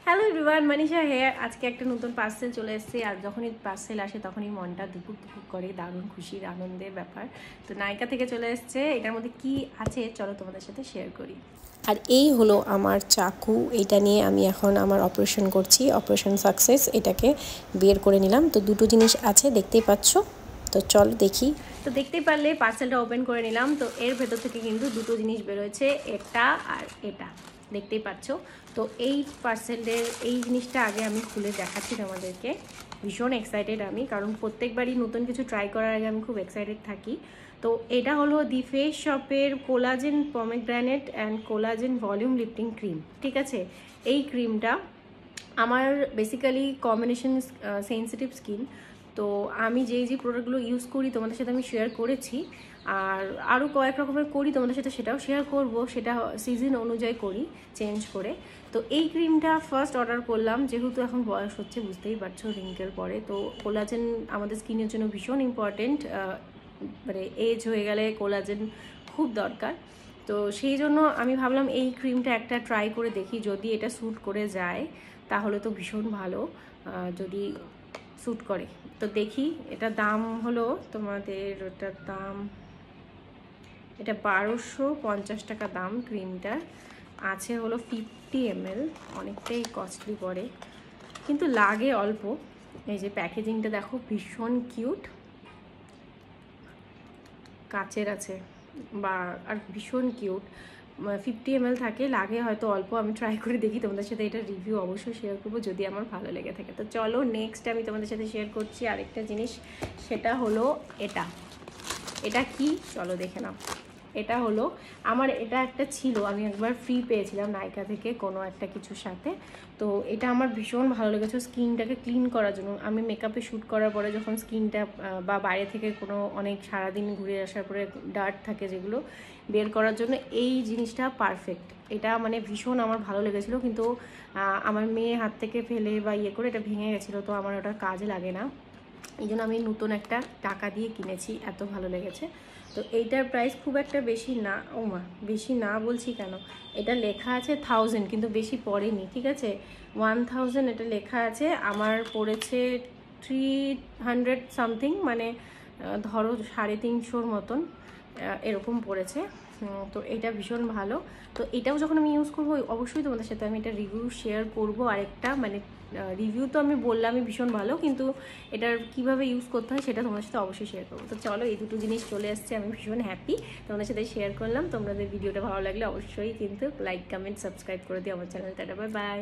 Hello everyone, Manisha hair. আজকে একটা নতুন পার্সেল চলে এসেছে, আর যখনই পার্সেল আসে তখনই মনটা দুপুক দুপুক করে, দারুণ খুশির আনন্দের ব্যাপার। তো নায়িকা থেকে চলে এসেছে, এটার মধ্যে কি আছে চলো তোমাদের সাথে শেয়ার করি। আর এই হলো আমার চাকু, এটা নিয়ে আমি এখন আমার অপারেশন করছি। অপারেশন সাকসেস, এটাকে বের করে নিলাম। তো দুটো জিনিস আছে দেখতেই পাচ্ছ, তো চল দেখি। তো দেখতেই পারলে পার্সেলটা ওপেন করে নিলাম। তো এর ভেতর থেকে কিন্তু দুটো জিনিস বেরোয়েছে, এটা আর এটা দেখতেই পাচ্ছ। তো এই পার্সেলের এই জিনিসটা আগে আমি খুলে দেখাচ্ছি তোমাদেরকে। ভীষণ এক্সাইটেড আমি, কারণ প্রত্যেকবারই নতুন কিছু ট্রাই করার আগে আমি খুব এক্সাইটেড থাকি। তো এটা হলো দি ফেস শপের collagen pomegranate and collagen volume lifting cream. ঠিক আছে, এই ক্রিমটা আমার বেসিক্যালি কম্বিনেশন সেন্সিটিভ স্কিন। তো আমি যেই প্রোডাক্টগুলো ইউজ করি তোমাদের সাথে আমি শেয়ার করেছি, আর আরও কয়েক রকমের করি তোমাদের সাথে, সেটাও শেয়ার করব। সেটা সিজন অনুযায়ী করি, চেঞ্জ করে। তো এই ক্রিমটা ফার্স্ট অর্ডার করলাম, যেহেতু এখন বয়স হচ্ছে, বুঝতেই পারছো, রিঙ্কেল পরে। তো কোলাজেন আমাদের স্কিনের জন্য ভীষণ ইম্পর্টেন্ট, মানে এজ হয়ে গেলে কোলাজেন খুব দরকার। তো সেই জন্য আমি ভাবলাম এই ক্রিমটা একটা ট্রাই করে দেখি, যদি এটা স্যুট করে যায় তাহলে তো ভীষণ ভালো, যদি স্যুট করে। তো দেখি, এটা দাম হলো তোমাদের, ওটার দাম, এটা 1250 টাকা দাম ক্রিমটার। আছে হলো 50 ml, অনেকটাই কস্টলি পড়ে, কিন্তু লাগে অল্প। এই যে প্যাকেজিংটা দেখো, ভীষণ কিউট, কাচের আছে বা আর ভীষণ কিউট। 50 ml থাকে, লাগে হয়তো অল্প। আমি ট্রাই করে দেখি, তোমাদের সাথে এটা রিভিউ অবশ্যই শেয়ার করবো যদি আমার ভালো লেগে থাকে। তো চলো নেক্সট আমি তোমাদের সাথে শেয়ার করছি আরেকটা জিনিস, সেটা হলো এটা। এটা কি চলো দেখে নাও। এটা হলো আমার, এটা একটা ছিল, আমি একবার ফ্রি পেয়েছিলাম নায়িকা থেকে কোনো একটা কিছুর সাথে। তো এটা আমার ভীষণ ভালো লেগেছে স্কিনটাকে ক্লিন করার জন্য। আমি মেকআপে শ্যুট করার পরে যখন স্কিনটা বা বাইরে থেকে কোনো অনেক সারাদিন ঘুরে আসার পরে ডার্ট থাকে যেগুলো বের করার জন্য এই জিনিসটা পারফেক্ট। এটা মানে ভীষণ আমার ভালো লেগেছিলো, কিন্তু আমার মেয়ে হাত থেকে ফেলে বা ইয়ে করে এটা ভেঙে গেছিলো, তো আমার ওটা কাজে লাগে না। এই জন্য আমি নতুন একটা টাকা দিয়ে কিনেছি, এত ভালো লেগেছে। তো এইটার প্রাইস খুব একটা বেশি না, ও মা বেশি না বলছি কেন, এটা লেখা আছে 1000, কিন্তু বেশি পড়েনি, ঠিক আছে, 1000 এটা লেখা আছে। আমার পড়েছে 300 সামথিং, মানে ধরো 350 মতন এরকম পড়েছে। তো এটা ভীষণ ভালো। তো এটাও যখন আমি ইউজ করবো অবশ্যই তোমাদের সাথে আমি এটা রিভিউ শেয়ার করবো। আরেকটা মানে রিভিউ তো আমি বললামই ভীষণ ভালো, কিন্তু এটার কিভাবে ইউজ করতে হয় সেটা তোমাদের সাথে অবশ্যই শেয়ার করবো। তো চলো, এই দুটো জিনিস চলে আসছে, আমি ভীষণ হ্যাপি তোমাদের সাথে শেয়ার করলাম। তোমাদের ভিডিওটা ভালো লাগলে অবশ্যই কিন্তু লাইক, কমেন্ট, সাবস্ক্রাইব করে দিও আমার চ্যানেলটা। Bye bye.